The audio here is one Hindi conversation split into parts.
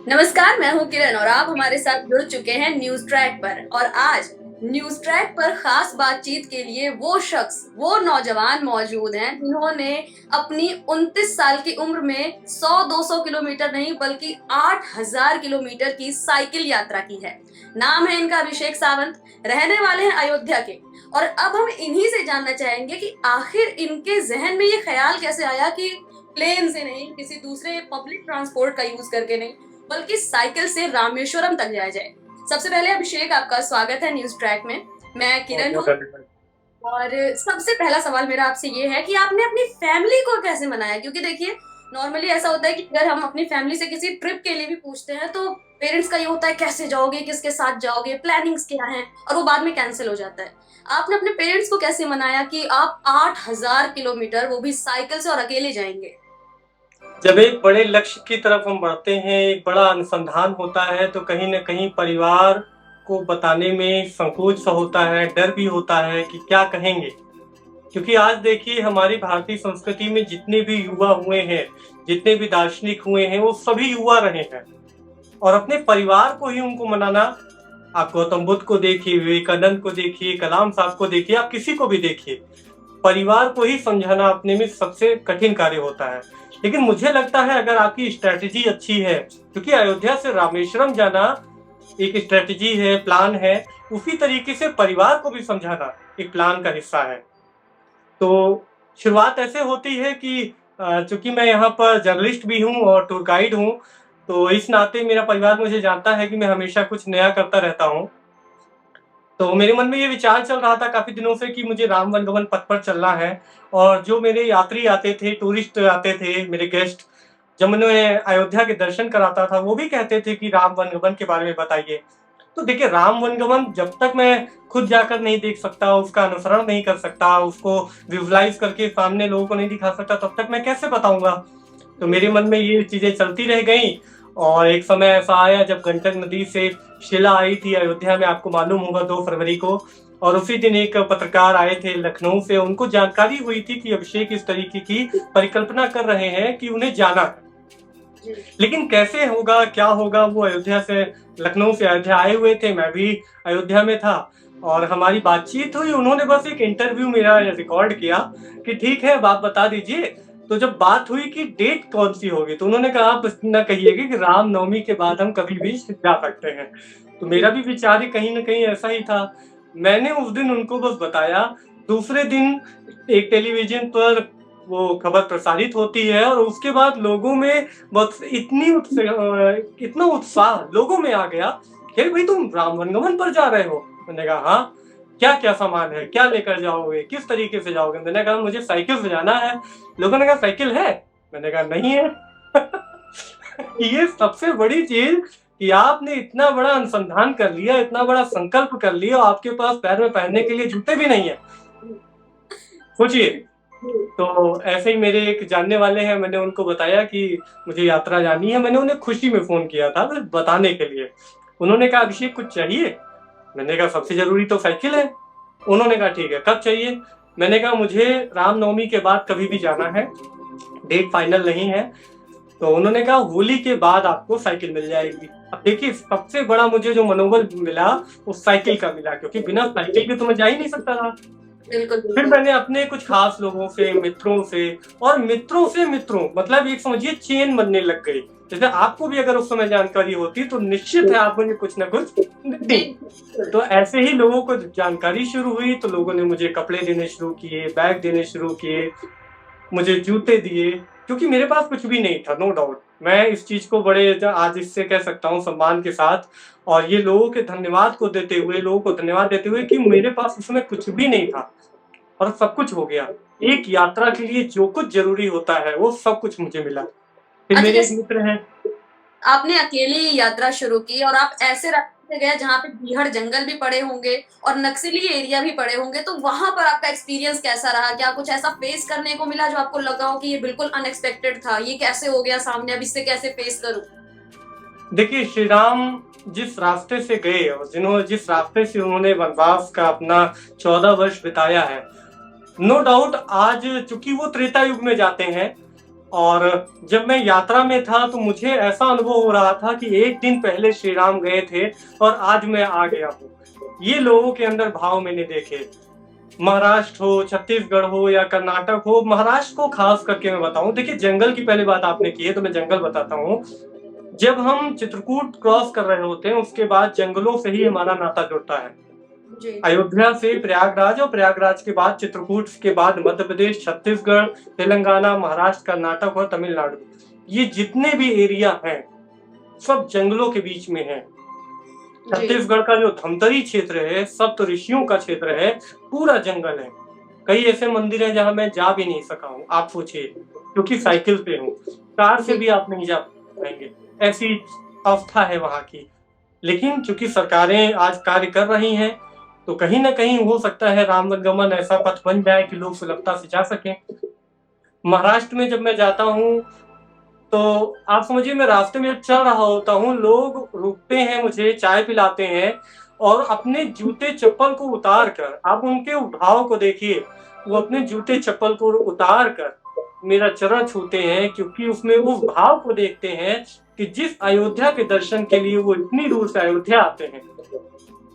नमस्कार, मैं हूं किरण और आप हमारे साथ जुड़ चुके हैं न्यूज ट्रैक पर। और आज न्यूज ट्रैक पर खास बातचीत के लिए वो शख्स, वो नौजवान मौजूद हैं जिन्होंने अपनी 29 साल की उम्र में 100-200 किलोमीटर नहीं बल्कि 8000 किलोमीटर की साइकिल यात्रा की है। नाम है इनका अभिषेक सावंत, रहने वाले हैं अयोध्या के। और अब हम इन्हीं से जानना चाहेंगे कि आखिर इनके जहन में ये ख्याल कैसे आया कि प्लेन से नहीं, किसी दूसरे पब्लिक ट्रांसपोर्ट का यूज करके नहीं, बल्कि साइकिल से रामेश्वरम तक जाया जाए। सबसे पहले अभिषेक, आपका स्वागत है न्यूज ट्रैक में। मैं किरण हूँ और सबसे पहला सवाल मेरा आपसे ये है कि आपने अपनी फैमिली को कैसे मनाया? क्योंकि देखिए, नॉर्मली ऐसा होता है कि अगर हम अपनी फैमिली से किसी ट्रिप के लिए भी पूछते हैं तो पेरेंट्स का ये होता है कैसे जाओगे, किसके साथ जाओगे, प्लानिंग्स क्या हैं, और वो बाद में कैंसिल हो जाता है। आपने अपने पेरेंट्स को कैसे मनाया कि आप 8000 किलोमीटर, वो भी साइकिल से, और अकेले जाएंगे? जब एक बड़े लक्ष्य की तरफ हम बढ़ते हैं, एक बड़ा अनुसंधान होता है, तो कहीं न कहीं परिवार को बताने में संकोच सा होता है, डर भी होता है कि क्या कहेंगे? क्योंकि आज देखिए हमारी भारतीय संस्कृति में जितने भी युवा हुए हैं, जितने भी दार्शनिक हुए हैं, वो सभी युवा रहे हैं। और अपने परिवार को ही उनको मनाना, आप गौतम बुद्ध को देखिए, विवेकानंद को देखिए, कलाम साहब को देखिए, आप किसी को भी देखिए, परिवार को ही समझाना अपने में सबसे कठिन कार्य होता है। लेकिन मुझे लगता है अगर आपकी स्ट्रैटेजी अच्छी है, क्योंकि अयोध्या से रामेश्वरम जाना एक स्ट्रैटेजी है, प्लान है, उसी तरीके से परिवार को भी समझाना एक प्लान का हिस्सा है। तो शुरुआत ऐसे होती है कि चूंकि मैं यहाँ पर जर्नलिस्ट भी हूँ और टूर गाइड हूँ, तो इस नाते मेरा परिवार मुझे जानता है कि मैं हमेशा कुछ नया करता रहता हूँ। तो मेरे मन में ये विचार चल रहा था काफ़ी दिनों से कि मुझे राम वनगमन पथ पर चलना है। और जो मेरे यात्री आते थे, टूरिस्ट आते थे, मेरे गेस्ट, जब मैं उन्हें अयोध्या के दर्शन कराता था, वो भी कहते थे कि राम वनगमन के बारे में बताइए। तो देखिए, राम वनगमन जब तक मैं खुद जाकर नहीं देख सकता, उसका अनुसरण नहीं कर सकता, उसको विजुअलाइज़ करके सामने लोगों को नहीं दिखा सकता, तब तक मैं कैसे बताऊँगा? तो मेरे मन में ये चीज़ें चलती रह गईं। और एक समय ऐसा आया जब गंडक नदी से शिला आई थी अयोध्या में, आपको मालूम होगा, 2 फरवरी को। और उसी दिन एक पत्रकार आए थे लखनऊ से, उनको जानकारी हुई थी कि अभिषेक इस तरीके की परिकल्पना कर रहे हैं कि उन्हें जाना है। लेकिन कैसे होगा, क्या होगा? वो अयोध्या से, लखनऊ से अयोध्या आए हुए थे, मैं भी अयोध्या में था और हमारी बातचीत हुई। उन्होंने बस एक इंटरव्यू मेरा रिकॉर्ड किया कि ठीक है, अब आप बता दीजिए। तो जब बात हुई कि डेट कौन सी होगी, तो उन्होंने कहा आप न कहिएगा कि रामनवमी के बाद हम कभी भी जा सकते हैं। तो मेरा भी विचार ही कहीं न कहीं ऐसा ही था। मैंने उस दिन उनको बस बताया, दूसरे दिन एक टेलीविज़न पर वो खबर प्रसारित होती है और उसके बाद लोगों में बस इतना उत्साह लोगों में आ गया कि भाई तुम राम वनगमन पर जा रहे हो? मैंने कहा हाँ। क्या-क्या सामान है? क्या लेकर जाओगे? किस तरीके से जाओगे? मैंने कहा मुझे साइकिल से जाना है। लोगों ने कहा साइकिल है? मैंने कहा नहीं है। ये सबसे बड़ी चीज़ कि आपने इतना बड़ा अनुसंधान कर लिया, इतना बड़ा संकल्प कर लिया और आपके पास पैर में पहनने के लिए जूते भी नहीं है। सोचिए। तो ऐसे ही मेरे एक जानने वाले हैं, मैंने उनको बताया कि मुझे यात्रा जानी है। मैंने उन्हें खुशी में फ़ोन किया था बस बताने के लिए। उन्होंने कहा अभिषेक कुछ चाहिए? मैंने कहा सबसे ज़रूरी तो साइकिल है। उन्होंने कहा ठीक है, कब चाहिए? मैंने कहा मुझे रामनवमी के बाद कभी भी जाना है, डेट फाइनल नहीं है। तो उन्होंने कहा होली के बाद आपको साइकिल मिल जाएगी। अब देखिए, सबसे बड़ा मुझे जो मनोबल मिला वो साइकिल का मिला, क्योंकि बिना साइकिल के तो मैं जा ही नहीं सकता था। बिल्कुल फिर बिल्कुल। मैंने अपने कुछ खास लोगों से, मित्रों से, और मित्रों से मित्रों, मतलब एक समझिए चेन बनने लग गई। जैसे आपको भी अगर उस समय जानकारी होती तो निश्चित है आप मुझे कुछ ना कुछ देती। तो ऐसे ही लोगों को जानकारी शुरू हुई तो लोगों ने मुझे कपड़े देने शुरू किए, बैग देने शुरू किए, मुझे जूते दिए, क्योंकि मेरे पास कुछ भी नहीं था, नो डाउट। मैं इस चीज़ को बड़े आज इससे कह सकता हूँ सम्मान के साथ, और ये लोगों के धन्यवाद को देते हुए, लोगों को धन्यवाद देते हुए कि मेरे पास उस समय कुछ भी नहीं था और सब कुछ हो गया। एक यात्रा के लिए जो कुछ ज़रूरी होता है वो सब कुछ मुझे मिला। फिर अच्छा, मेरे एक जैसे मित्र हैं। आपने अकेले यात्रा शुरू की और आप ऐसे रास्ते से गए जहाँ पे भीड़ जंगल भी पड़े होंगे और नक्सली एरिया भी पड़े होंगे, तो वहां पर आपका एक्सपीरियंस कैसा रहा? क्या कुछ ऐसा फेस करने को मिला जो आपको लगा हो कि ये बिल्कुल अनएक्सपेक्टेड था, ये कैसे हो गया सामने, अब इससे कैसे फेस करूं? देखिए, श्री राम जिस रास्ते से गए और जिस रास्ते से उन्होंने वनवास का अपना 14 वर्ष बिताया है, नो डाउट आज चूंकि वो त्रेता युग में जाते हैं, और जब मैं यात्रा में था तो मुझे ऐसा अनुभव हो रहा था कि एक दिन पहले श्री राम गए थे और आज मैं आ गया हूँ। ये लोगों के अंदर भाव मैंने देखे। महाराष्ट्र हो, छत्तीसगढ़ हो या कर्नाटक हो, महाराष्ट्र को खास करके मैं बताऊं, देखिए जंगल की पहले बात आपने की है तो मैं जंगल बताता हूँ। जब हम चित्रकूट क्रॉस कर रहे होते हैं उसके बाद जंगलों से ही हमारा नाता जुड़ता है। जी अयोध्या से प्रयागराज और प्रयागराज के बाद चित्रकूट के बाद मध्य प्रदेश, छत्तीसगढ़, तेलंगाना, महाराष्ट्र, कर्नाटक और तमिलनाडु, ये जितने भी एरिया हैं सब जंगलों के बीच में हैं। जी छत्तीसगढ़ का जो धमतरी क्षेत्र है, सप्त ऋषियों का क्षेत्र है, पूरा जंगल है। कई ऐसे मंदिर हैं जहां मैं जा भी नहीं सका हूँ, आप सोचिए, क्योंकि साइकिल पे हूँ, कार से जी भी आप नहीं जा पाएंगे, ऐसी अवस्था है वहां की। लेकिन चूंकि सरकारें आज कार्य कर रही हैं तो कहीं ना कहीं हो सकता है रामगमन ऐसा पथ बन जाए कि लोग सुलभता से जा सकें। महाराष्ट्र में जब मैं जाता हूँ तो आप समझिए मैं रास्ते में चल रहा होता हूँ, लोग रुकते हैं, मुझे चाय पिलाते हैं और अपने जूते चप्पल को उतार कर, आप उनके भाव को देखिए, वो अपने जूते चप्पल को उतार कर मेरा चरण छूते हैं, क्योंकि उसमें उस भाव को देखते हैं कि जिस अयोध्या के दर्शन के लिए वो इतनी दूर से अयोध्या आते हैं।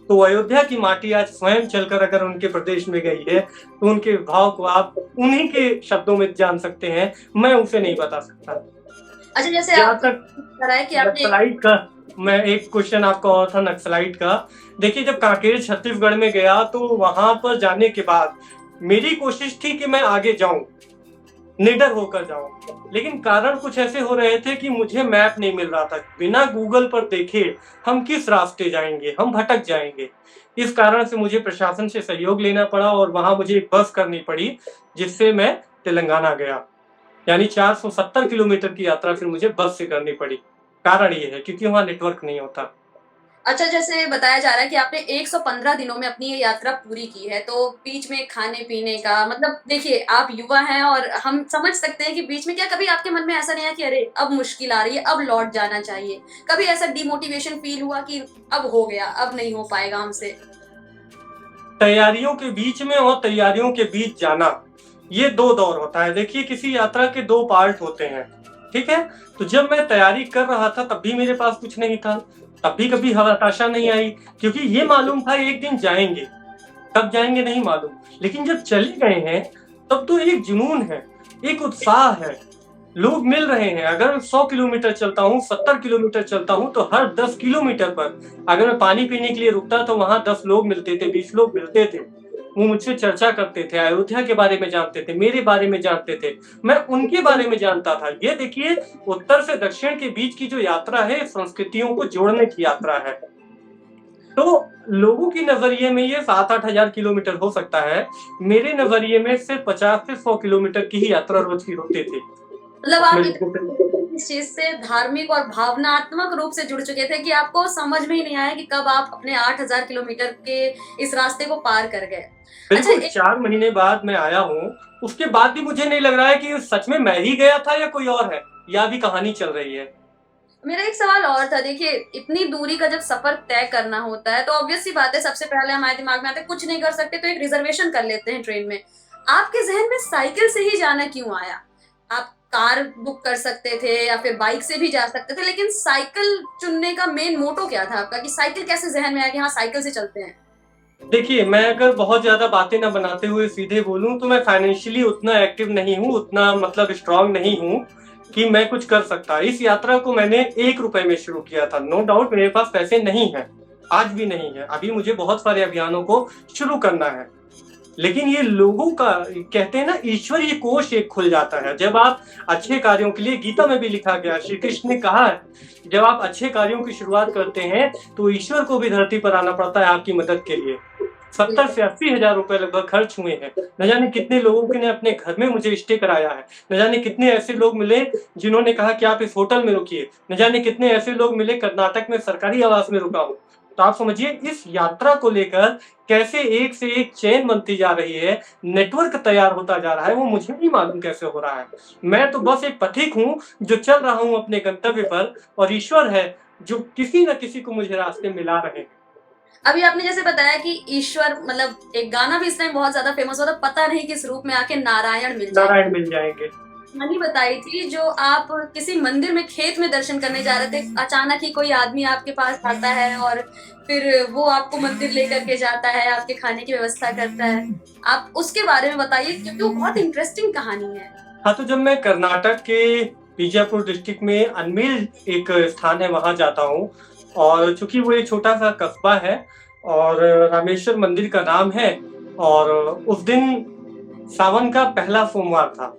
तो अयोध्या की माटी आज स्वयं चलकर अगर उनके प्रदेश में गई है तो उनके भाव को आप उन्हीं के शब्दों में जान सकते हैं, मैं उसे नहीं बता सकता। अच्छा, जैसे जहाँ आप तक कराए कि आपने नक्सलाइट का, मैं एक क्वेश्चन आपका और था नक्सलाइट का। देखिए जब कांकेर छत्तीसगढ़ में गया तो वहां पर जाने के बाद मेरी कोशिश थी कि मैं आगे जाऊं, निडर होकर जाऊं, लेकिन कारण कुछ ऐसे हो रहे थे कि मुझे मैप नहीं मिल रहा था। बिना गूगल पर देखे हम किस रास्ते जाएंगे, हम भटक जाएंगे। इस कारण से मुझे प्रशासन से सहयोग लेना पड़ा और वहां मुझे एक बस करनी पड़ी जिससे मैं तेलंगाना गया। यानी 470 किलोमीटर की यात्रा फिर मुझे बस से करनी पड़ी। कारण ये है क्योंकि वहां नेटवर्क नहीं होता। अच्छा, जैसे बताया जा रहा है कि आपने 115 दिनों में अपनी ये यात्रा पूरी की है, तो बीच में खाने-पीने का मतलब देखिए, आप युवा हैं और हम समझ सकते हैं कि बीच में क्या कभी आपके मन में ऐसा नहीं आया कि अरे! अब मुश्किल आ रही है, अब लौट जाना चाहिए? कभी ऐसा डिमोटिवेशन फ़ील हुआ कि अब हो गया, अब नहीं हो पाएगा हमसे? तैयारियों के बीच में और तैयारियों के बीच जाना, ये दो दौर होता है। देखिए किसी यात्रा के दो पार्ट होते हैं, ठीक है? तो जब मैं तैयारी कर रहा था तब भी मेरे पास कुछ नहीं था, तब भी कभी हताशा नहीं आई, क्योंकि ये मालूम था एक दिन जाएंगे, कब जाएंगे नहीं मालूम। लेकिन जब चले गए हैं तब तो एक जुनून है, एक उत्साह है, लोग मिल रहे हैं। अगर मैं 100 किलोमीटर चलता हूँ, 70 किलोमीटर चलता हूँ तो हर 10 किलोमीटर पर अगर मैं पानी पीने के लिए रुकता तो वहां 10 लोग मिलते थे, 20 लोग मिलते थे। वो मुझसे चर्चा करते थे, अयोध्या के बारे में जानते थे, मेरे बारे में जानते थे, मैं उनके बारे में जानता था। ये देखिए उत्तर से दक्षिण के बीच की जो यात्रा है, संस्कृतियों को जोड़ने की यात्रा है। तो लोगों की नजरिए में ये 7-8 हजार किलोमीटर हो सकता है, मेरे नजरिए में सिर्फ 50 से 100 किलोमीटर की ही यात्रा रोज की होती थी। मतलब मैं आप इतने इस चीज़ से धार्मिक और भावनात्मक रूप से जुड़ चुके थे कि आपको समझ में ही नहीं आया कि कब आप अपने 8000 किलोमीटर के इस रास्ते को पार कर गए। अच्छा, बिल्कुल 4 महीने बाद मैं आया हूँ, उसके बाद भी मुझे नहीं लग रहा है कि सच में मैं ही गया था या कोई और है, या अभी कहानी चल रही है। मेरा एक सवाल और था, देखिए इतनी दूरी का जब सफर तय करना होता है तो ऑब्वियस सी बात है, सबसे पहले हमारे दिमाग में आता है कुछ नहीं कर सकते तो एक रिजर्वेशन कर लेते हैं ट्रेन में। आपके जहन में साइकिल से ही जाना क्यों आया? आप कार बुक कर सकते थे या फिर बाइक से भी जा सकते थे, लेकिन साइकिल चुनने का मेन मोटो क्या था आपका कि साइकिल कैसे जहन में आया कि हाँ साइकिल से चलते हैं? देखिए, मैं अगर बहुत ज़्यादा बातें ना बनाते हुए सीधे बोलूँ तो मैं फाइनेंशियली उतना एक्टिव नहीं हूँ, उतना मतलब स्ट्रॉन्ग नहीं हूँ कि मैं कुछ कर सकता। इस यात्रा को मैंने ₹1 में शुरू किया था। नो डाउट मेरे पास पैसे नहीं हैं, आज भी नहीं है। अभी मुझे बहुत सारे अभियानों को शुरू करना है। लेकिन ये लोगों का, कहते हैं ना, ईश्वरीय कोष एक खुल जाता है जब आप अच्छे कार्यों के लिए, गीता में भी लिखा गया, श्री कृष्ण ने कहा है, जब आप अच्छे कार्यों की शुरुआत करते हैं तो ईश्वर को भी धरती पर आना पड़ता है आपकी मदद के लिए। 70 से 80 हजार रुपए लगभग खर्च हुए हैं। न जाने कितने लोगों ने अपने घर में मुझे स्टे कराया है, न जाने कितने ऐसे लोग मिले जिन्होंने कहा कि आप इस होटल में रुकिए, न जाने कितने ऐसे लोग मिले, कर्नाटक में सरकारी आवास में रुका हूँ। तो आप समझिए इस यात्रा को लेकर कैसे एक से एक चेन बनती जा रही है, नेटवर्क तैयार होता जा रहा है, वो मुझे नहीं मालूम कैसे हो रहा है। मैं तो बस एक पथिक हूँ जो चल रहा हूँ अपने गंतव्य पर, और ईश्वर है जो किसी न किसी को मुझे रास्ते मिला रहे हैं। अभी आपने जैसे बताया कि ईश्वर, मतलब एक गाना भी इस टाइम बहुत ज्यादा फेमस हुआ था, पता नहीं किस रूप में आके नारायण मिल जाए। नारायण मिल जाएंगे। कहानी बताई थी जो आप किसी मंदिर में खेत में दर्शन करने जा रहे थे, अचानक ही कोई आदमी आपके पास आता है और फिर वो आपको मंदिर लेकर के जाता है, आपके खाने की व्यवस्था करता है। आप उसके बारे में बताइए क्योंकि वो बहुत इंटरेस्टिंग कहानी है। हाँ, तो जब मैं कर्नाटक के बीजापुर डिस्ट्रिक्ट में अनमेल एक स्थान है वहाँ जाता हूँ, और चूंकि वो एक छोटा सा कस्बा है और रामेश्वर मंदिर का नाम है, और उस दिन सावन का पहला सोमवार था।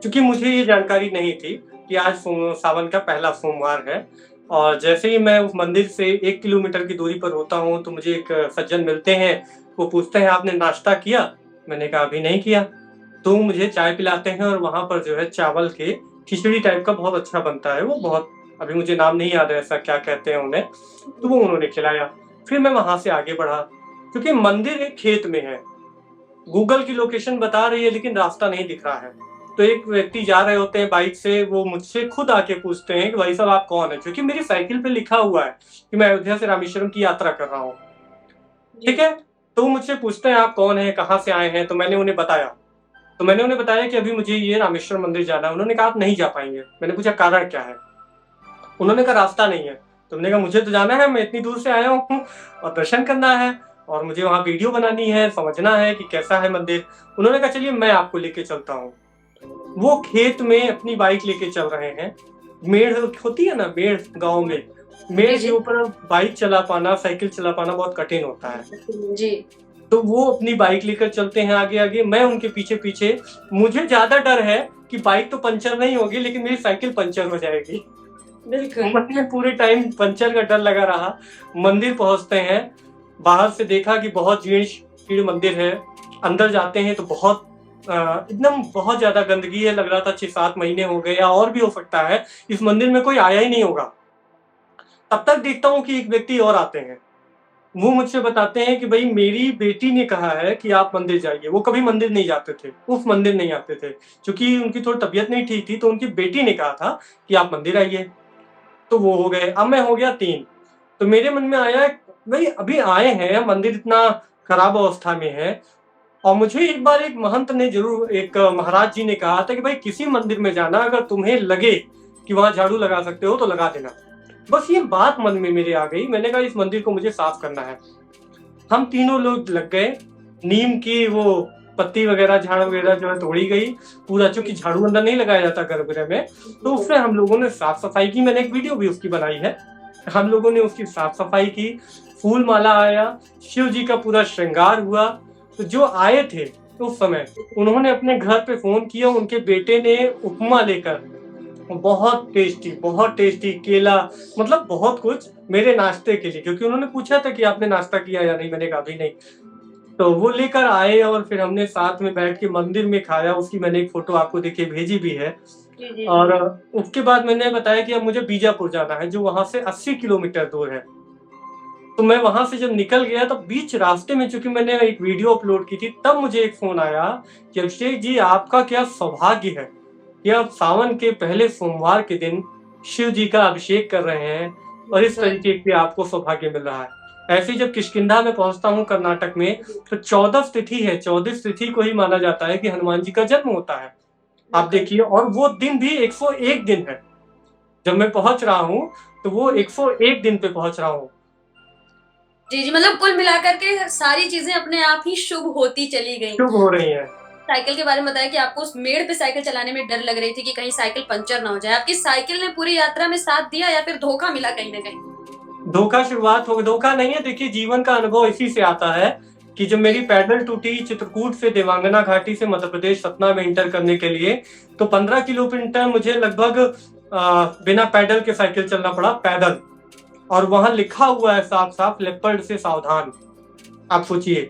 क्योंकि मुझे ये जानकारी नहीं थी कि आज सावन का पहला सोमवार है, और जैसे ही मैं उस मंदिर से 1 किलोमीटर की दूरी पर होता हूँ तो मुझे एक सज्जन मिलते हैं। वो पूछते हैं आपने नाश्ता किया? मैंने कहा अभी नहीं किया। तो मुझे चाय पिलाते हैं, और वहाँ पर जो है चावल के खिचड़ी टाइप का बहुत अच्छा बनता है, वो बहुत, अभी मुझे नाम नहीं याद है ऐसा क्या कहते हैं उन्हें, तो वो उन्होंने खिलाया। फिर मैं वहाँ से आगे बढ़ा, क्योंकि मंदिर एक खेत में है, गूगल की लोकेशन बता रही है लेकिन रास्ता नहीं दिख रहा है। तो एक व्यक्ति जा रहे होते हैं बाइक से, वो मुझसे खुद आके पूछते हैं कि भाई साहब आप कौन है, क्योंकि मेरी साइकिल पे लिखा हुआ है कि मैं अयोध्या से रामेश्वरम की यात्रा कर रहा हूँ। ठीक है, तो वो मुझसे पूछते हैं आप कौन है, कहाँ से आए हैं, तो मैंने उन्हें बताया। तो मैंने उन्हें बताया कि अभी मुझे ये रामेश्वर मंदिर जाना है। उन्होंने कहा आप नहीं जा पाएंगे। मैंने पूछा कारण क्या है? उन्होंने कहा रास्ता नहीं है। तो मैंने कहा मुझे तो जाना है, मैं इतनी दूर से आया हूँ और दर्शन करना है, और मुझे वहाँ वीडियो बनानी है, समझना है कि कैसा है मंदिर। उन्होंने कहा चलिए मैं आपको लेके चलता हूँ। वो खेत में अपनी बाइक लेके चल रहे हैं। मेड़ होती है ना, मेड़ गाँव में, मेड़ जी के ऊपर बाइक चला पाना, साइकिल चला पाना बहुत कठिन होता है। जी तो वो अपनी बाइक लेकर चलते हैं आगे आगे, मैं उनके पीछे पीछे। मुझे ज्यादा डर है कि बाइक तो पंचर नहीं होगी लेकिन मेरी साइकिल पंचर हो जाएगी। बिल्कुल। मुझे पूरे टाइम पंचर का डर लगा रहा। मंदिर पहुंचते हैं, बाहर से देखा कि बहुत जीर्ण मंदिर है। अंदर जाते हैं तो बहुत एकदम बहुत ज्यादा गंदगी है, लग रहा था 6-7 महीने हो गए या और भी हो सकता है, इस मंदिर में कोई आया ही नहीं होगा। तब तक देखता हूँ कि एक व्यक्ति और आते हैं। वो मुझसे बताते हैं कि भाई मेरी बेटी ने कहा है कि आप मंदिर जाइए। वो कभी मंदिर नहीं जाते थे, उस मंदिर नहीं आते थे, क्योंकि उनकी थोड़ी तबीयत नहीं ठीक थी, तो उनकी बेटी ने कहा था कि आप मंदिर आइए। तो वो हो गए, अब मैं हो गया 3। तो मेरे मन में आया भाई अभी आए हैं, मंदिर इतना खराब अवस्था में है। और मुझे एक बार एक महंत ने जरूर, एक महाराज जी ने कहा था कि भाई किसी मंदिर में जाना, अगर तुम्हें लगे कि वहां झाड़ू लगा सकते हो तो लगा देना। बस ये बात मन में मेरे आ गई। मैंने कहा इस मंदिर को मुझे साफ करना है। हम तीनों लोग लग गए। नीम की वो पत्ती वगैरह, झाड़ वगैरह जो है तोड़ी गई पूरा, चूंकि झाड़ू अंदर नहीं लगाया जाता गर्भगृह में, तो उससे हम लोगों ने साफ सफाई की। मैंने एक वीडियो भी उसकी बनाई है। हम लोगों ने उसकी साफ सफाई की, फूल माला आया, शिव जी का पूरा श्रृंगार हुआ। तो जो आए थे उस समय, उन्होंने अपने घर पे फोन किया, उनके बेटे ने उपमा लेकर, बहुत टेस्टी केला, मतलब बहुत कुछ मेरे नाश्ते के लिए, क्योंकि उन्होंने पूछा था कि आपने नाश्ता किया या नहीं। मैंने कहा अभी नहीं। तो वो लेकर आए और फिर हमने साथ में बैठ के मंदिर में खाया। उसकी मैंने एक फोटो आपको देखिए भेजी भी है। और उसके बाद मैंने बताया कि अब मुझे बीजापुर जाना है, जो वहां से 80 किलोमीटर दूर है। तो मैं वहां से जब निकल गया, तब बीच रास्ते में, चूंकि मैंने एक वीडियो अपलोड की थी, तब मुझे एक फोन आया कि अभिषेक जी आपका क्या सौभाग्य है कि आप सावन के पहले सोमवार के दिन शिव जी का अभिषेक कर रहे हैं, और इस तरीके से आपको सौभाग्य मिल रहा है। ऐसे ही जब किष्किंधा में पहुंचता हूँ कर्नाटक में, तो 14 तिथि है, 14 तिथि को ही माना जाता है कि हनुमान जी का जन्म होता है। आप देखिए, और वो दिन भी 101 दिन है। जब मैं पहुंच रहा हूँ तो वो 101 दिन पे पहुंच रहा हूँ। जी जी, मतलब कुल मिलाकर के सारी चीजें अपने आप ही शुभ होती चली गई। शुभ हो रही है। साइकिल के बारे में बताया कि आपको उस मेड़ पे साइकिल चलाने में डर लग रही थी कि कहीं साइकिल पंचर ना हो जाए। आपकी साइकिल ने पूरी यात्रा में साथ दिया या फिर धोखा मिला कहीं ना कहीं? धोखा शुरुआत हो, धोखा नहीं है। देखिए जीवन का अनुभव इसी से आता है कि जब मेरी पैदल टूटी चित्रकूट से देवांगना घाटी से मध्य प्रदेश सतना में इंटर करने के लिए, तो 15 किलोमीटर मुझे लगभग बिना पैडल के साइकिल चलना पड़ा, पैदल। और वहां लिखा हुआ है साफ साफ, लेपर्ड से सावधान। आप सोचिए,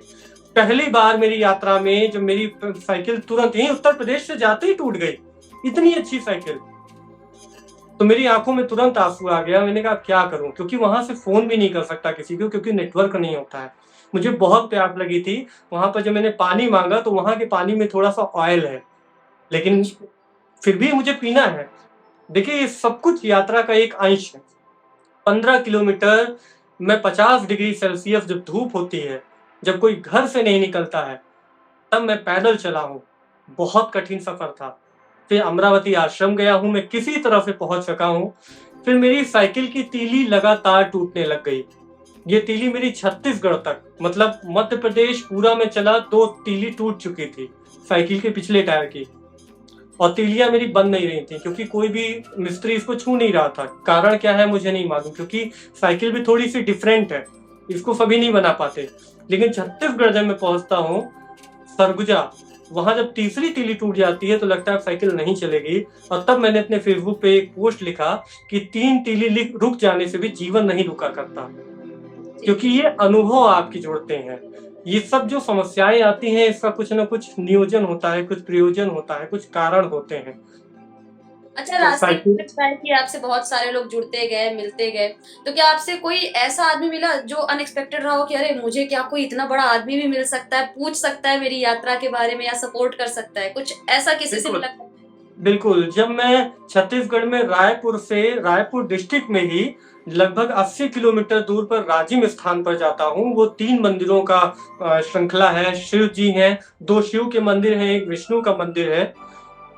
पहली बार मेरी यात्रा में जब मेरी साइकिल तुरंत ही उत्तर प्रदेश से जाते ही टूट गई, इतनी अच्छी साइकिल। तो मेरी आंखों में तुरंत आंसू आ गया। मैंने कहा क्या करूं, क्योंकि वहां से फोन भी नहीं कर सकता किसी को, क्योंकि नेटवर्क नहीं होता है। मुझे बहुत प्यास लगी थी। वहां पर जब मैंने पानी मांगा तो वहां के पानी में थोड़ा सा ऑयल है, लेकिन फिर भी मुझे पीना है। देखिए ये सब कुछ यात्रा का एक अंश है। 15 किलोमीटर में 50 डिग्री सेल्सियस जब धूप होती है, जब कोई घर से नहीं निकलता है, तब मैं पैदल चला हूँ। बहुत कठिन सफर था। फिर अमरावती आश्रम गया हूँ, मैं किसी तरह से पहुंच सका हूँ। फिर मेरी साइकिल की तीली लगातार टूटने लग गई। ये तीली मेरी छत्तीसगढ़ तक, मतलब मध्य प्रदेश पूरा में चला, 2 तीली टूट चुकी थी साइकिल के पिछले टायर की। और तीलियां मेरी बन नहीं रही थी क्योंकि कोई भी मिस्त्री इसको छू नहीं रहा था। कारण क्या है मुझे नहीं मालूम, क्योंकि साइकिल भी थोड़ी सी डिफरेंट है, इसको सभी नहीं बना पाते। लेकिन छत्तीसगढ़ जब मैं पहुंचता हूँ, सरगुजा, वहां जब तीसरी तीली टूट जाती है तो लगता है साइकिल नहीं चलेगी। और तब मैंने अपने फेसबुक पे एक पोस्ट लिखा कि 3 तीली रुक जाने से भी जीवन नहीं रुका करता, क्योंकि ये अनुभव आपकी जोड़ते हैं। ये सब जो समस्याएं आती हैं, इसका कुछ ना कुछ नियोजन होता है, कुछ प्रयोजन होता है, कुछ कारण होते हैं। अच्छा, तो रास्ते में साइकिल लगता है कि आपसे बहुत सारे लोग जुड़ते गए, मिलते गए, तो क्या आपसे कोई ऐसा आदमी मिला जो अनएक्सपेक्टेड रहा हो कि अरे मुझे क्या कोई इतना बड़ा आदमी भी मिल सकता है, पूछ सकता है मेरी यात्रा के बारे में या सपोर्ट कर सकता है, कुछ ऐसा किसी से बिल्कुल, मिला? बिल्कुल। जब मैं छत्तीसगढ़ में रायपुर डिस्ट्रिक्ट में ही लगभग 80 किलोमीटर दूर पर राजिम स्थान पर जाता हूँ। वो 3 मंदिरों का श्रृंखला है। शिव जी हैं, 2 शिव के मंदिर हैं, 1 विष्णु का मंदिर है।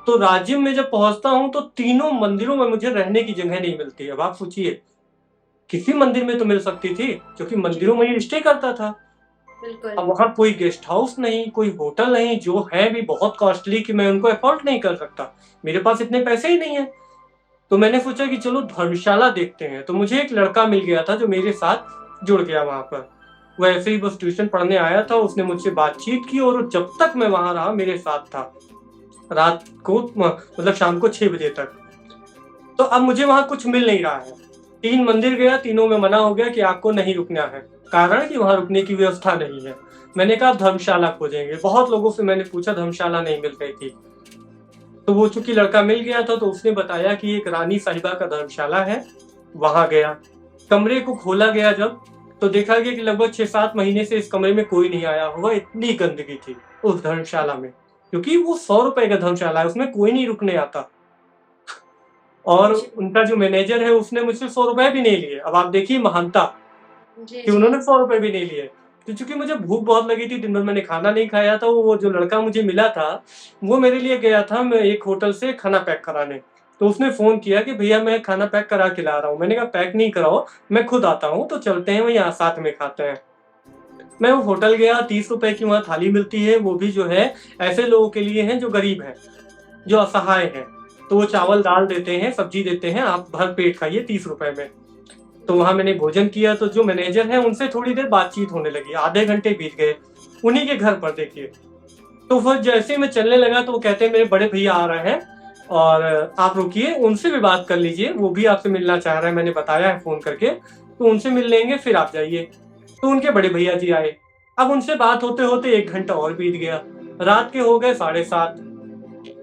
तो राजिम में जब पहुंचता हूँ तो तीनों मंदिरों में मुझे रहने की जगह नहीं मिलती। अब आप सोचिए, किसी मंदिर में तो मिल सकती थी क्योंकि जी, मंदिरों में ही स्टे करता था। बिल्कुल। अब वहां कोई गेस्ट हाउस नहीं, कोई होटल नहीं, जो है भी बहुत कॉस्टली कि मैं उनको अफोर्ड नहीं कर सकता। मेरे पास इतने पैसे ही नहीं है। तो मैंने सोचा कि चलो धर्मशाला देखते हैं। तो मुझे एक लड़का मिल गया था जो मेरे साथ जुड़ गया वहां पर। वो ऐसे ही बस ट्यूशन पढ़ने आया था, उसने मुझसे बातचीत की और जब तक मैं वहां रहा मेरे साथ था, रात को मतलब शाम को 6 बजे तक। तो अब मुझे वहां कुछ मिल नहीं रहा है। 3 मंदिर गया, तीनों में मना हो गया कि आपको नहीं रुकना है, कारण कि वहां रुकने की व्यवस्था नहीं है। मैंने कहा धर्मशाला खोजेंगे। बहुत लोगों से मैंने पूछा, धर्मशाला नहीं मिल रही थी। तो वो चूंकि लड़का मिल गया था तो उसने बताया कि एक रानी साहिबा का धर्मशाला है, वहां गया। कमरे को खोला गया जब, तो देखा गया कि लगभग 6-7 महीने से इस कमरे में कोई नहीं आया हुआ, इतनी गंदगी थी उस धर्मशाला में। क्योंकि वो 100 रुपए का धर्मशाला है, उसमें कोई नहीं रुकने आता। और जी, उनका जो मैनेजर है उसने मुझसे 100 रुपए भी नहीं लिए। अब आप देखिए महानता, जी, कि जी। उन्होंने 100 रुपए भी नहीं लिए। तो चूंकि मुझे भूख बहुत लगी थी, दिन भर मैंने खाना नहीं खाया था, वो जो लड़का मुझे मिला था वो मेरे लिए गया था मैं एक होटल से खाना पैक कराने। तो उसने फोन किया कि भैया मैं खाना पैक करा के ला रहा हूँ। मैंने कहा पैक नहीं कराओ, मैं खुद आता हूँ, तो चलते हैं वहीं साथ में खाते हैं। मैं वो होटल गया, 30 रुपए की वहाँ थाली मिलती है, वो भी जो है ऐसे लोगों के लिए है जो गरीब है, जो असहाय है। तो वो जी, चावल दाल देते हैं, सब्जी देते हैं, आप भर पेट खाइए 30 रुपए में। तो वहां मैंने भोजन किया। तो जो मैनेजर है उनसे थोड़ी देर बातचीत होने लगी, आधे घंटे बीत गए उन्हीं के घर पर देखिए। तो फिर जैसे ही मैं चलने लगा तो वो कहते हैं मेरे बड़े भैया आ रहे हैं और आप रुकिए, उनसे भी बात कर लीजिए, वो भी आपसे मिलना चाह रहे हैं, मैंने बताया है फोन करके, तो उनसे मिल लेंगे फिर आप जाइए। तो उनके बड़े भैया जी आए। अब उनसे बात होते होते 1 घंटा और बीत गया, रात के हो गए 7:30।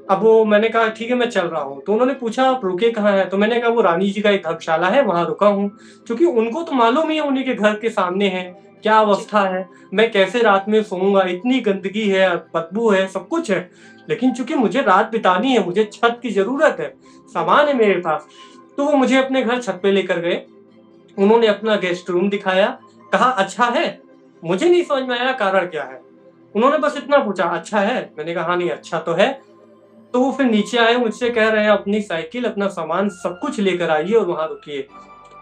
अब वो मैंने कहा ठीक है मैं चल रहा हूँ। तो उन्होंने पूछा आप रुके कहाँ हैं? तो मैंने कहा वो रानी जी का एक धर्मशाला है वहां रुका हूँ। क्योंकि उनको तो मालूम ही है उन्हीं के घर के सामने है, क्या जी, अवस्था है, मैं कैसे रात में सोऊंगा, इतनी गंदगी है, बदबू है, सब कुछ है। लेकिन चूंकि मुझे रात बितानी है, मुझे छत की जरूरत है, सामान है मेरे पास। तो वो मुझे अपने घर छत पे लेकर गए। उन्होंने अपना गेस्ट रूम दिखाया, कहा अच्छा है। मुझे नहीं समझ में आया कारण क्या है। उन्होंने बस इतना पूछा अच्छा है, मैंने कहा हाँ नहीं अच्छा तो है। तो वो फिर नीचे आए, मुझसे कह रहे हैं अपनी साइकिल अपना सामान सब कुछ लेकर आइए और वहां रुकिए।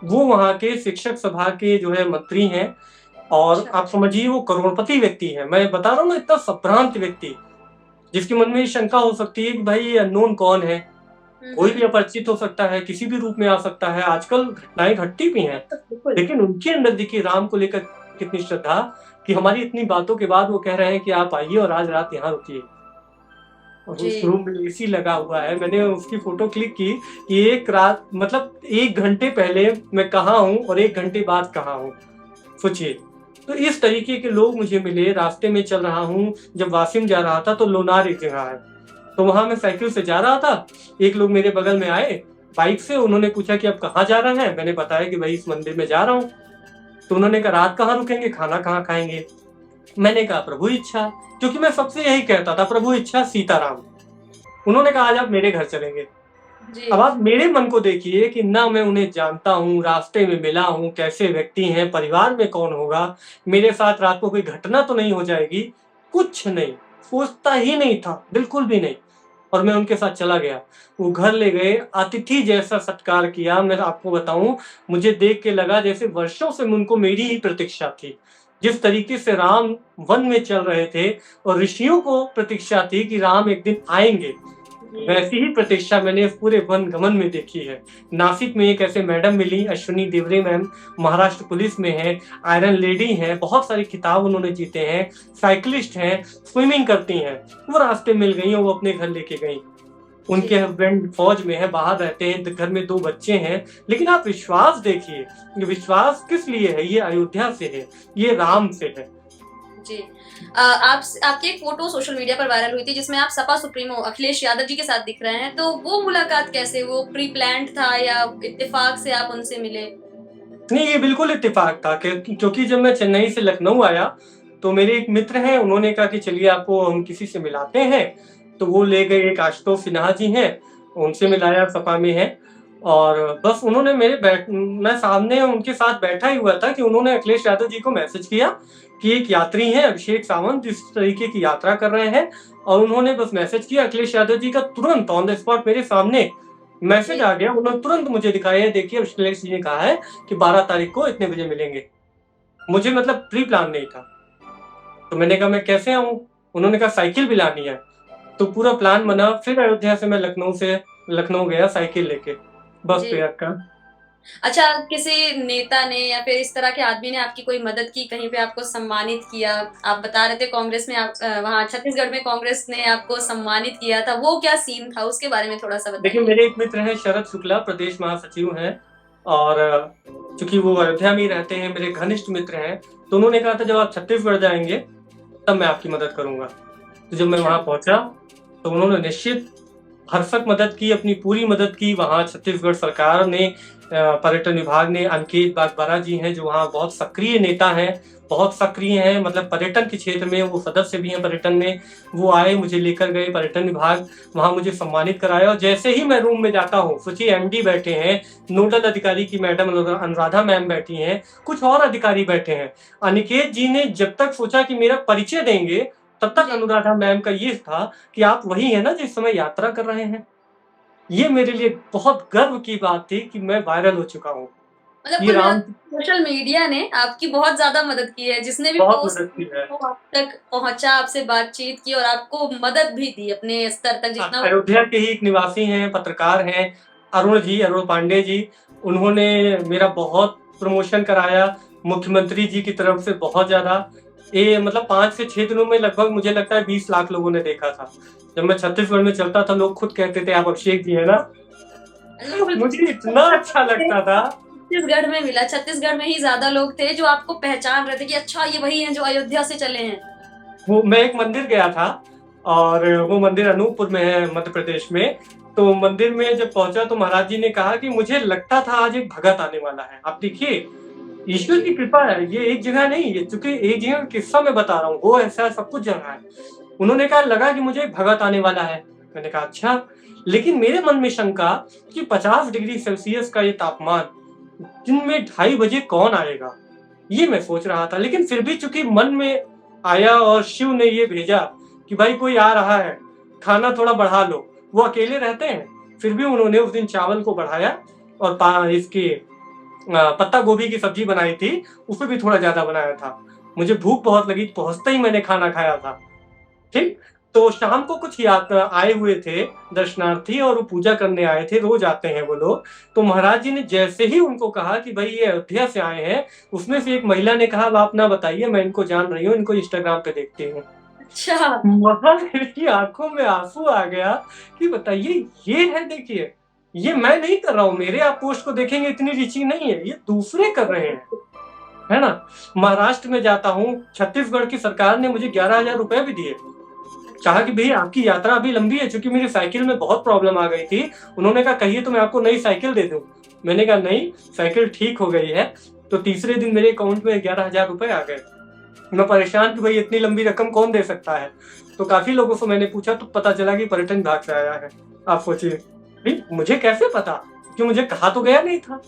वो वहां के शिक्षक सभा के जो है मंत्री हैं, और अच्छा। आप समझिए वो करोड़पति व्यक्ति हैं। मैं बता रहा हूँ ना, इतना संभ्रांत व्यक्ति जिसके मन में ये शंका हो सकती है कि भाई ये अननोन कौन है, हुँ, कोई भी हुँ। अपरिचित हो सकता है, किसी भी रूप में आ सकता है, आजकल घटनाएं घटती भी हैं। बिल्कुल। लेकिन उनके अंदर देखिए राम को लेकर कितनी श्रद्धा, कि हमारी इतनी बातों के बाद वो कह रहे हैं कि आप आइए और आज रात यहाँ रुकिए। और जी, उस रूम में एसी लगा हुआ है। मैंने उसकी फोटो क्लिक की कि एक रात मतलब 1 घंटे पहले मैं कहाँ हूँ और 1 घंटे बाद कहाँ हूँ, सोचिए। तो इस तरीके के लोग मुझे मिले। रास्ते में चल रहा हूँ, जब वासिम जा रहा था तो लोनार एक जगह है, तो वहां मैं साइकिल से जा रहा था। एक लोग मेरे बगल में आए बाइक से, उन्होंने पूछा कि आप कहाँ जा रहे हैं? मैंने बताया कि भाई इस मंदिर में जा रहा हूँ। तो उन्होंने कहा रात कहाँ रुकेंगे, खाना कहाँ खाएंगे? मैंने कहा प्रभु इच्छा, क्योंकि मैं सबसे यही कहता था प्रभु इच्छा सीताराम। उन्होंने कहा आज आप मेरे घर चलेंगे। जी, अब आप मेरे मन को देखिए कि ना मैं उन्हें जानता हूँ, रास्ते में मिला हूँ, कैसे व्यक्ति हैं, परिवार में कौन होगा, मेरे साथ रात को कोई घटना तो नहीं हो जाएगी, कुछ नहीं, सोचता ही नहीं था, बिल्कुल भी नहीं। और मैं उनके साथ चला गया। वो घर ले गए, अतिथि जैसा सत्कार किया। मैं आपको बताऊं, मुझे देख के लगा जैसे वर्षों से उनको मेरी ही प्रतीक्षा थी। जिस तरीके से राम वन में चल रहे थे और ऋषियों को प्रतीक्षा थी कि राम एक दिन आएंगे, जी वैसी ही प्रतीक्षा मैंने इस पूरे वन गमन में देखी है। नासिक में एक ऐसे मैडम मिली, अश्विनी देवरे मैम, महाराष्ट्र पुलिस में है, आयरन लेडी हैं, बहुत सारी खिताब उन्होंने जीते हैं, साइकिलिस्ट हैं, स्विमिंग करती हैं। वो रास्ते मिल गई और वो अपने घर लेके गई। जी उनके हस्बैंड फौज में है, बाहर रहते हैं, तो घर में 2 बच्चे हैं। लेकिन आप विश्वास देखिए, ये विश्वास किस लिए है? ये अयोध्या से है, ये राम से है। जी आप आपकी एक फोटो सोशल मीडिया पर वायरल हुई थी जिसमें आप सपा सुप्रीमो अखिलेश यादव जी के साथ दिख रहे हैं, तो वो मुलाकात कैसे, वो प्री प्लान्ड था या इत्तेफाक से आप उनसे मिले? नहीं, ये बिल्कुल इत्तेफाक था क्योंकि जब मैं चेन्नई से लखनऊ आया, तो मेरे एक मित्र हैं, उन्होंने कहा कि चलिए आपको हम किसी से मिलाते हैं। तो वो ले गए, एक आशुतोष सिन्हा जी हैं, उनसे मिलाया, सपा में हैं। और बस उन्होंने मैं सामने उनके साथ बैठा ही हुआ था कि उन्होंने अखिलेश यादव जी को मैसेज किया कि एक यात्री हैं अभिषेक सावंत, जिस तरीके की यात्रा कर रहे हैं। और उन्होंने बस मैसेज किया, अखिलेश यादव जी का तुरंत ऑन द स्पॉट मेरे सामने मैसेज जी आ गया। उन्होंने तुरंत मुझे दिखाया, देखिए अखिलेश जी ने कहा है कि 12 तारीख को इतने बजे मिलेंगे। मुझे मतलब प्री प्लान नहीं था। तो मैंने कहा मैं कैसे आऊँ? उन्होंने कहा साइकिल भी लानी है। तो पूरा प्लान बना, फिर अयोध्या से मैं लखनऊ गया साइकिल लेके, बस जी पे का। अच्छा, किसी नेता ने या फिर इस तरह के आदमी ने आपकी कोई मदद की, कहीं पे आपको सम्मानित किया? आप बता रहे थे कांग्रेस में आप वहाँ छत्तीसगढ़ में कांग्रेस ने आपको सम्मानित किया था, वो क्या सीन था, उसके बारे में थोड़ा सा देखिए, बताइए। मेरे एक मित्र हैं शरद शुक्ला, प्रदेश महासचिव हैं। और चूंकि वो अयोध्या में ही रहते हैं, मेरे घनिष्ठ मित्र हैं, तो उन्होंने कहा था जब आप छत्तीसगढ़ जाएंगे तब मैं आपकी मदद करूंगा। तो जब मैं अच्छा वहां पहुंचा, तो उन्होंने निश्चित भरसक मदद की, अपनी पूरी मदद की। वहाँ छत्तीसगढ़ सरकार ने, पर्यटन विभाग ने, अनिकेत बागबारा जी हैं जो वहाँ बहुत सक्रिय नेता हैं, बहुत सक्रिय हैं, मतलब पर्यटन के क्षेत्र में वो सदस्य भी हैं पर्यटन में। वो आए, मुझे लेकर गए पर्यटन विभाग, वहाँ मुझे सम्मानित कराया। और जैसे ही मैं रूम में जाता हूँ, सोचिए एमडी बैठे हैं, नोडल अधिकारी की मैडम अनुराधा मैम बैठी हैं, कुछ और अधिकारी बैठे हैं। अनिकेत जी ने जब तक सोचा कि मेरा परिचय देंगे, तब तक जी अनुराधा मैम का ये था कि आप वही है ना जिस समय यात्रा कर रहे हैं। ये मेरे लिए बहुत गर्व की बात थी कि मैं वायरल हो चुका हूँ। मतलब ये कुल राम मिलाकर सोशल मीडिया ने आपकी बहुत ज्यादा मदद की है, जिसने भी बहुत पोस्ट मदद की है। वो आप तक पहुंचा, आपसे बातचीत की और आपको मदद भी दी अपने स्तर तक जितना वो। अयोध्या के ही एक निवासी हैं, पत्रकार हैं, अरुण पांडे जी। उन्होंने मेरा बहुत प्रमोशन कराया, मुख्यमंत्री जी की तरफ से बहुत ज्यादा। ये मतलब 5 से 6 दिनों में लगभग मुझे लगता है 20 लाख लोगों ने देखा था। जब मैं छत्तीसगढ़ में चलता था, लोग खुद कहते थे आप अभिषेक जी है ना। मतलब मुझे इतना अच्छा लगता था। छत्तीसगढ़ में मिला, छत्तीसगढ़ में ही ज्यादा लोग थे जो आपको पहचान रहे थे कि अच्छा ये वही हैं जो अयोध्या से चले हैं। वो मैं एक मंदिर गया था, और वो मंदिर अनूपपुर में है, मध्य प्रदेश में। तो मंदिर में जब पहुंचा तो महाराज जी ने कहा कि मुझे लगता था आज एक भगत आने वाला है। आप देखिए, ईश्वर की कृपा है, ये एक जगह नहीं, ये चूंकि एक जगह का किस्सा मैं बता रहा हूँ, वो ऐसा सब कुछ जगह है। उन्होंने कहा लगा कि मुझे एक भगत आने वाला है। मैंने कहा अच्छा। लेकिन मेरे मन में शंका कि 50 डिग्री सेल्सियस का ये तापमान, दिन में 2:30 बजे कौन आएगा, ये मैं सोच रहा था। लेकिन फिर भी चूंकि मन में आया और शिव ने ये भेजा कि भाई कोई आ रहा है, खाना थोड़ा बढ़ा लो। वो अकेले रहते हैं, फिर भी उन्होंने उस दिन चावल को बढ़ाया और इसकी पत्ता गोभी की सब्जी बनाई थी, उसे भी थोड़ा ज्यादा बनाया था। मुझे भूख बहुत लगी, पहुंचते ही मैंने खाना खाया था। ठीक। तो शाम को कुछ यात्रा आए हुए थे दर्शनार्थी, और वो पूजा करने आए थे, रोज आते हैं वो लोग। तो महाराज जी ने जैसे ही उनको कहा कि भाई ये अयोध्या से आए हैं, उसमें से एक महिला ने कहा आप ना बताइए, मैं इनको जान रही हूँ, इनको इंस्टाग्राम पे देखती हूँ। अच्छा वहां मेरी आंखों में आंसू आ गया कि बताइए ये है, देखिए ये मैं नहीं कर रहा हूँ, मेरे आप पोस्ट को देखेंगे इतनी रीचिंग नहीं है, ये दूसरे कर रहे हैं, है ना। महाराष्ट्र में जाता हूँ, छत्तीसगढ़ की सरकार ने मुझे 11,000 रुपए भी दिए। कहा कि भैया आपकी यात्रा अभी लंबी है, क्योंकि मेरी साइकिल में बहुत प्रॉब्लम आ गई थी। उन्होंने कहा कहिए तो मैं आपको नई साइकिल दे दूं। मैंने कहा नहीं, साइकिल ठीक हो गई है। तो तीसरे दिन मेरे अकाउंट में 11,000 रुपए आ गए। मैं परेशान कि भाई इतनी लंबी रकम कौन दे सकता है। तो काफी लोगों से मैंने पूछा तो पता चला कि पर्यटन विभाग से आया है। आप सोचिए मुझे कैसे पता, क्योंकि मुझे कहा तो गया नहीं था।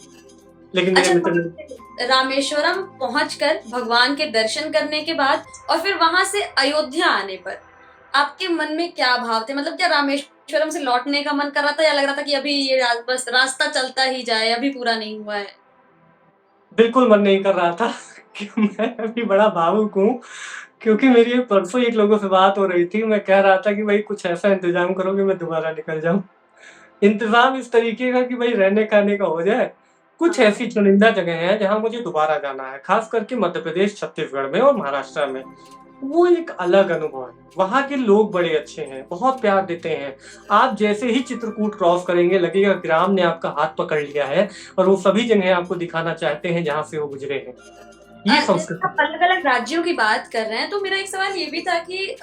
लेकिन मेरे अच्छा, मित्र वहाँ ने, से रामेश्वरम पहुंचकर भगवान के दर्शन करने के बाद और फिर वहां से अयोध्या आने पर आपके मन में क्या भाव थे? मतलब क्या रामेश्वरम से लौटने का मन कर रहा था या लग रहा था कि अभी ये बस रास्ता चलता ही जाए, अभी पूरा नहीं हुआ है? बिल्कुल मन नहीं कर रहा था कि मैं अभी बड़ा भावुक हूँ, क्योंकि मेरी परसों एक लोगों से बात हो रही थी। मैं कह रहा था कि भाई कुछ ऐसा इंतज़ाम करो कि मैं दोबारा निकल जाऊँ। इंतज़ाम इस तरीके का कि भाई रहने-खाने का हो जाए। कुछ हाँ। ऐसी चुनिंदा जगह हैं जहाँ मुझे दोबारा जाना है, ख़ास करके मध्य प्रदेश, छत्तीसगढ़ में और महाराष्ट्र में। वो एक अलग अनुभव है। वहाँ के लोग बड़े अच्छे हैं, बहुत प्यार देते हैं। आप जैसे ही चित्रकूट क्रॉस करेंगे लगेगा कि राम ने आपका हाथ पकड़ लिया है और वो सभी जगह आपको दिखाना चाहते हैं जहाँ से वो गुज़रे हैं। ये जैसे संस्कृति आप अलग-अलग राज्यों की बात कर रहे हैं, तो मेरा एक सवाल ये भी था कि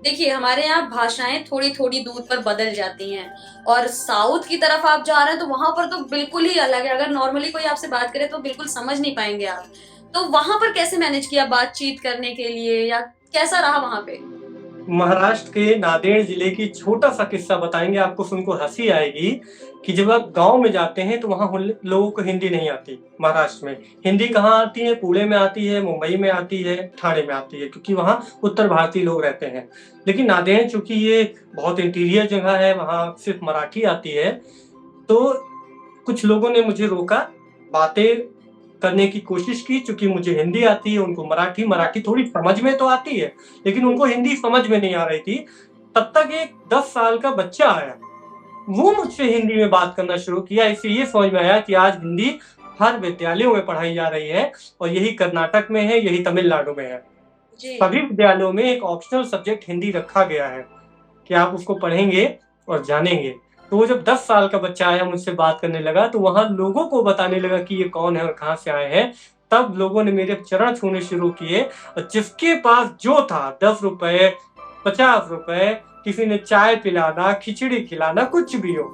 देखिए हमारे यहाँ भाषाएँ थोड़ी-थोड़ी दूर पर बदल जाती हैं और साउथ की तरफ आप जा रहे हैं तो वहाँ पर तो बिल्कुल ही अलग है। अगर नॉर्मली कोई आपसे बात करे तो बिल्कुल समझ नहीं पाएँगे आप। तो वहाँ पर कैसे मैनेज किया बातचीत करने के लिए या कैसा रहा वहाँ पे? महाराष्ट्र के नांदेड़ जिले की छोटा-सा किस्सा बताएँगे, आपको सुनकर हँसी आएगी कि जब आप गाँव में जाते हैं तो वहाँ हुल लोगों को हिंदी नहीं आती, महाराष्ट्र में। हिंदी कहाँ आती है? पुणे में आती है, मुंबई में आती है, ठाणे में आती है, क्योंकि वहाँ उत्तर भारतीय लोग रहते हैं। लेकिन नांदेड़ चूँकि ये बहुत इंटीरियर जगह है, वहाँ सिर्फ़ मराठी आती है, तो कुछ लोगों ने मुझे रोका, बातें करने की कोशिश की। चूँकि मुझे हिंदी आती है, उनको मराठी थोड़ी समझ में तो आती है, लेकिन उनको हिंदी समझ में नहीं आ रही थी। तब तक एक 10 साल का बच्चा आया, वो मुझसे हिंदी में बात करना शुरू किया। इससे ये समझ में आया कि आज हिंदी हर विद्यालयों में पढ़ाई जा रही है और यही कर्नाटक में है, यही तमिलनाडु में है। जी। सभी विद्यालयों में एक ऑप्शनल सब्जेक्ट हिंदी रखा गया है कि आप उसको पढ़ेंगे और जानेंगे। तो वो जब 10 साल का बच्चा आया, मुझसे बात करने लगा, तो वहाँ लोगों को बताने लगा कि ये कौन है और कहाँ से आए हैं। तब लोगों ने मेरे चरण छूने शुरू किए और जिसके पास जो था ₹10, ₹50, किसी ने चाय पिलाना, खिचड़ी खिलाना, कुछ भी हो।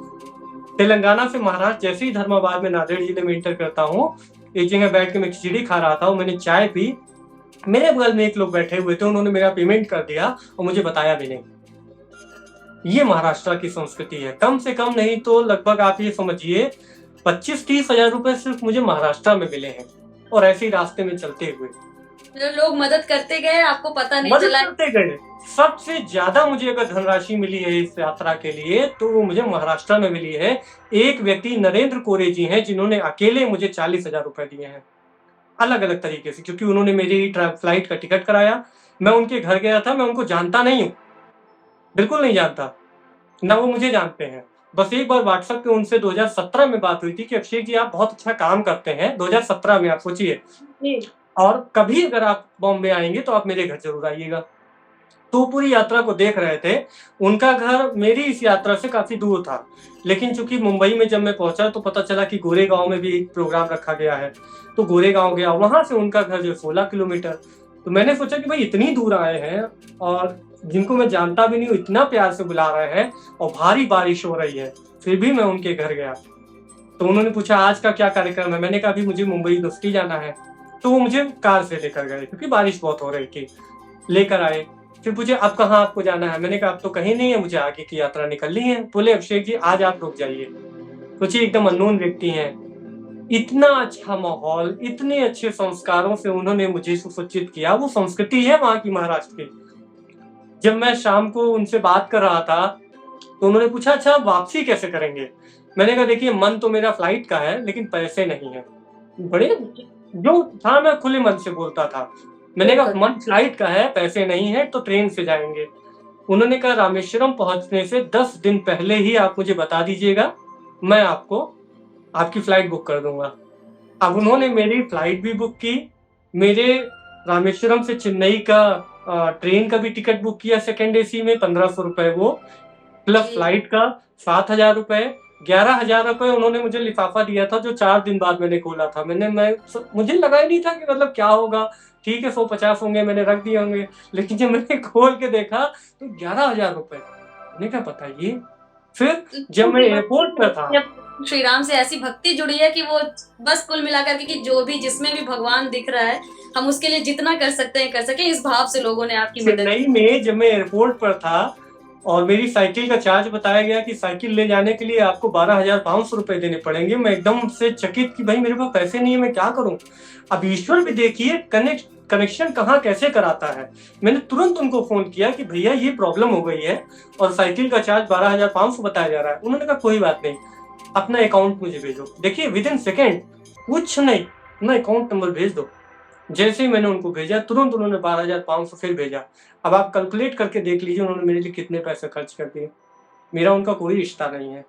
तेलंगाना से महाराष्ट्र जैसे ही धर्माबाद में नांदेड़ जिले में एंटर करता हूँ, एक जगह बैठ के मैं खिचड़ी खा रहा था और मैंने चाय पी। मेरे बगल में एक लोग बैठे हुए थे, उन्होंने मेरा पेमेंट कर दिया और मुझे बताया भी नहीं। ये महाराष्ट्र की संस्कृति है। कम से कम नहीं तो लगभग आप ये समझिए 25-30 हज़ार रुपए सिर्फ मुझे महाराष्ट्र में मिले हैं और ऐसे ही रास्ते में चलते हुए। मतलब लोग मदद करते गए, आपको पता नहीं मदद चला। करते गए। सबसे ज़्यादा मुझे अगर धनराशि मिली है इस यात्रा के लिए, तो वो मुझे महाराष्ट्र में मिली है। एक व्यक्ति नरेंद्र कोरे जी हैं, जिन्होंने अकेले मुझे 40 हज़ार रुपए दिए हैं। अलग-अलग तरीके से, क्योंकि उन्होंने मेरी फ्लाइट का टिकट कराया। मैं उनके घर गया था, मैं उनको जानता नहीं हूँ, बिल्कुल नहीं जानता, ना वो मुझे जानते हैं। बस एक बार व्हाट्सएप पे उनसे 2017 में बात हुई थी कि अभिषेक जी आप बहुत अच्छा काम करते हैं, 2017 में, आप सोचिए। जी। और कभी अगर आप बॉम्बे आएँगे तो आप मेरे घर ज़रूर आइएगा। तो पूरी यात्रा को देख रहे थे। उनका घर मेरी इस यात्रा से काफ़ी दूर था, लेकिन चूँकि मुंबई में जब मैं पहुँचा तो पता चला कि गोरेगाँव में भी एक प्रोग्राम रखा गया है। तो गोरेगाँव गया, वहाँ से उनका घर जो है 16 किलोमीटर। तो मैंने सोचा कि भाई इतनी दूर आए हैं और जिनको मैं जानता भी नहीं हूँ, इतना प्यार से बुला रहे हैं और भारी बारिश हो रही है, फिर भी मैं उनके घर गया। तो उन्होंने पूछा आज का क्या कार्यक्रम है? मैंने कहा अभी मुझे मुंबई यूनिवर्सिटी जाना है। तो वो मुझे कार से लेकर गए, क्योंकि बारिश बहुत हो रही थी। लेकर आए, फिर पूछे अब कहाँ आपको जाना है? मैंने कहा अब तो कहीं नहीं है, मुझे आगे की यात्रा निकलनी है। बोले अभिषेक जी आज आप रुक जाइए। सोचिए एकदम अननोन व्यक्ति हैं। इतना अच्छा माहौल, इतने अच्छे संस्कारों से उन्होंने मुझे सुसज्जित किया। वो संस्कृति है वहाँ की, महाराष्ट्र की। जब मैं शाम को उनसे बात कर रहा था, तो उन्होंने पूछा अच्छा आप वापसी कैसे करेंगे? मैंने कहा देखिए मन तो मेरा फ्लाइट का है, लेकिन पैसे नहीं है। बड़े जो था मैं खुले मन से बोलता था। मैंने कहा मन फ्लाइट का है, पैसे नहीं है तो ट्रेन से जाएँगे। उन्होंने कहा रामेश्वरम पहुँचने से 10 दिन पहले ही आप मुझे बता दीजिएगा, मैं आपको आपकी फ्लाइट बुक कर दूँगा। अब उन्होंने मेरी फ्लाइट भी बुक की, मेरे रामेश्वरम से चेन्नई का ट्रेन का भी टिकट बुक किया सेकंड एसी में, ₹1500 वो, प्लस जी। फ्लाइट का ₹7000, ₹11,000 उन्होंने मुझे लिफाफा दिया था जो 4 दिन बाद मैंने खोला था। मुझे लगा ही नहीं था कि मतलब क्या होगा, ठीक है 150 होंगे, मैंने रख दिए होंगे, लेकिन जब मैंने खोल के देखा तो ₹11,000। मैंने कहा बताइए। फिर जब मैं एयरपोर्ट पर था, जब श्री राम से ऐसी भक्ति जुड़ी है कि वो बस कुल मिलाकर के कि जो भी जिसमें भी भगवान दिख रहा है, हम उसके लिए जितना कर सकते हैं कर सकें, इस भाव से लोगों ने आपकी मदद चेन्नई की। में जब मैं एयरपोर्ट पर था और मेरी साइकिल का चार्ज बताया गया कि साइकिल ले जाने के लिए आपको ₹12,500 देने पड़ेंगे। मैं एकदम से चकित कि भाई मेरे पास पैसे नहीं है, मैं क्या करूँ? अब ईश्वर भी देखिए कनेक्ट कनेक्शन कहाँ कैसे कराता है। मैंने तुरंत उनको फोन किया कि भैया ये प्रॉब्लम हो गई है और साइकिल का चार्ज 12,500 बताया जा रहा है। उन्होंने कहा कोई बात नहीं, अपना अकाउंट मुझे भेजो। देखिए विद इन सेकेंड, कुछ नहीं, अपना अकाउंट नंबर भेज दो। जैसे ही मैंने उनको भेजा तुरंत उन्होंने 12,500 फिर भेजा। अब आप कैलकुलेट करके देख लीजिए उन्होंने मेरे लिए कितने पैसे खर्च कर दिए। मेरा उनका कोई रिश्ता नहीं है।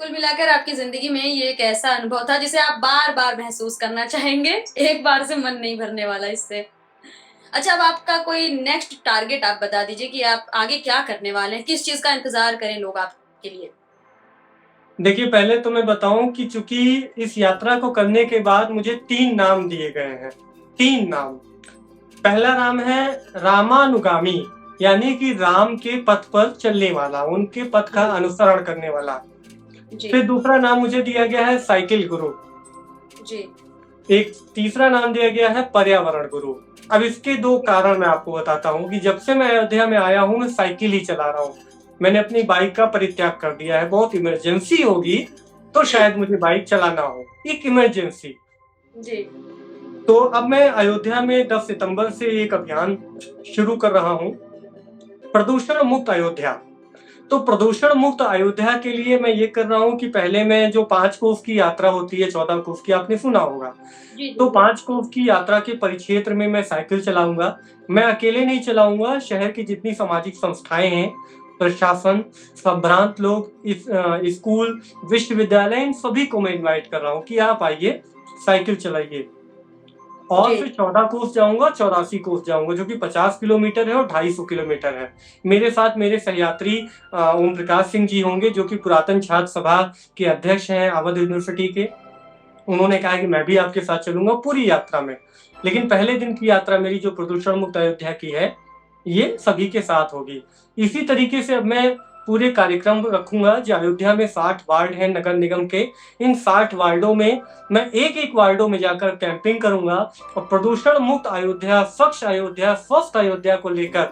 कुल मिलाकर आपकी जिंदगी में ये एक ऐसा अनुभव था जिसे आप बार बार महसूस करना चाहेंगे, एक बार से मन नहीं भरने वाला इससे। अच्छा, अब आपका कोई नेक्स्ट टारगेट आप बता दीजिए कि आप आगे क्या करने वाले हैं, किस चीज का इंतजार करें लोग आपके लिए। देखिए पहले तो मैं बताऊं कि चूंकि इस यात्रा को करने के बाद मुझे 3 नाम दिए गए हैं। 3 नाम। पहला नाम है रामानुगामी, यानी कि राम के पथ पर चलने वाला, उनके पथ का अनुसरण करने वाला। जी फिर दूसरा नाम मुझे दिया गया है साइकिल गुरु। जी एक तीसरा नाम दिया गया है पर्यावरण गुरु। अब इसके 2 कारण मैं आपको बताता हूँ कि जब से मैं अयोध्या में आया हूँ मैं साइकिल ही चला रहा हूँ। मैंने अपनी बाइक का परित्याग कर दिया है। बहुत इमरजेंसी होगी तो शायद मुझे बाइक चलाना हो, एक इमरजेंसी। जी तो अब मैं अयोध्या में 10 सितंबर से एक अभियान शुरू कर रहा हूँ, प्रदूषण मुक्त अयोध्या। तो प्रदूषण मुक्त अयोध्या के लिए मैं ये कर रहा हूँ कि पहले मैं जो 5 कोस की यात्रा होती है, 14 कोस की, आपने सुना होगा। जी तो 5 कोस की यात्रा के परिक्षेत्र में मैं साइकिल चलाऊंगा। मैं अकेले नहीं चलाऊंगा, शहर की जितनी सामाजिक संस्थाएं हैं, प्रशासन, संभ्रांत लोग, स्कूल, विश्वविद्यालय, इन सभी को मैं इनवाइट कर रहा हूँ कि आप आइए, साइकिल चलाइए। और जी फिर 14 कोस जाऊंगा, 84 कोस जाऊंगा, जो कि 50 किलोमीटर है और 250 किलोमीटर है। मेरे साथ मेरे सहयात्री ओम प्रकाश सिंह जी होंगे, जो कि पुरातन छात्र सभा के अध्यक्ष हैं अवध यूनिवर्सिटी के। उन्होंने कहा कि मैं भी आपके साथ चलूंगा पूरी यात्रा में। लेकिन पहले दिन की यात्रा मेरी जो प्रदूषण मुक्त अयोध्या की है, ये सभी के साथ होगी। इसी तरीके से अब मैं पूरे कार्यक्रम रखूंगा। जो अयोध्या में 60 वार्ड हैं नगर निगम के, इन 60 वार्डों में मैं एक एक वार्डों में जाकर कैंपिंग करूंगा और प्रदूषण मुक्त अयोध्या, स्वच्छ अयोध्या, स्वस्थ अयोध्या को लेकर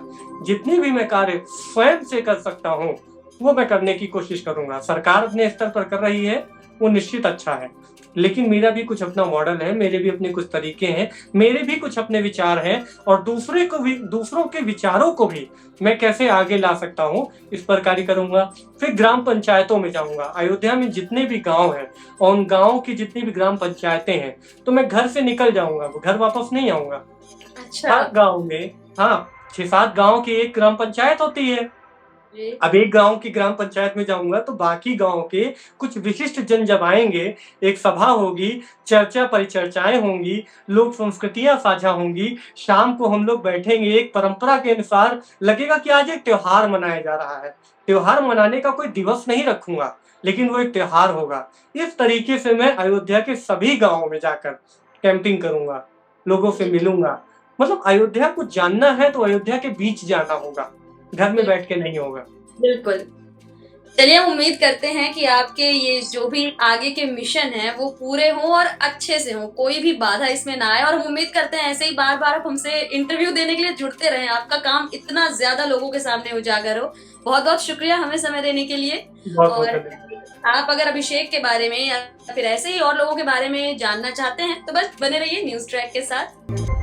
जितने भी मैं कार्य स्वयं से कर सकता हूं वो मैं करने की कोशिश करूंगा। सरकार अपने स्तर पर कर रही है, वो निश्चित अच्छा है, लेकिन मेरा भी कुछ अपना मॉडल है, मेरे भी अपने कुछ तरीके हैं, मेरे भी कुछ अपने विचार हैं, और दूसरों के विचारों को भी मैं कैसे आगे ला सकता हूं, इस पर कार्य करूंगा। फिर ग्राम पंचायतों में जाऊंगा। अयोध्या में जितने भी गांव हैं और उन गांव की जितनी भी ग्राम पंचायतें हैं, तो मैं घर से निकल जाऊंगा, घर वापस नहीं आऊंगा। अच्छा हर गांव में, हाँ, 6-7 गांव की एक ग्राम पंचायत होती है। जी अब एक गांव की ग्राम पंचायत में जाऊंगा तो बाकी गांव के कुछ विशिष्ट जन जब आएंगे, एक सभा होगी, चर्चा परिचर्चाएं होंगी, लोक संस्कृतियां साझा होंगी, शाम को हम लोग बैठेंगे, एक परंपरा के अनुसार लगेगा कि आज एक त्योहार मनाया जा रहा है। त्योहार मनाने का कोई दिवस नहीं रखूंगा, लेकिन वो एक त्योहार होगा। इस तरीके से मैं अयोध्या के सभी गांवों में जाकर कैंपिंग करूंगा, लोगों से मिलूंगा। मतलब अयोध्या को जानना है तो अयोध्या के बीच जाना होगा, घर में बैठ के नहीं होगा। बिल्कुल। चलिए, हम उम्मीद करते हैं कि आपके ये जो भी आगे के मिशन हैं वो पूरे हों और अच्छे से हों, कोई भी बाधा इसमें ना आए। और हम उम्मीद करते हैं ऐसे ही बार बार आप हमसे इंटरव्यू देने के लिए जुड़ते रहें, आपका काम इतना ज्यादा लोगों के सामने उजागर हो। बहुत बहुत शुक्रिया हमें समय देने के लिए। बहुत बहुत और धन्यवाद। आप अगर अभिषेक के बारे में या फिर ऐसे ही और लोगों के बारे में जानना चाहते हैं तो बस बने रहिए न्यूज ट्रैक के साथ।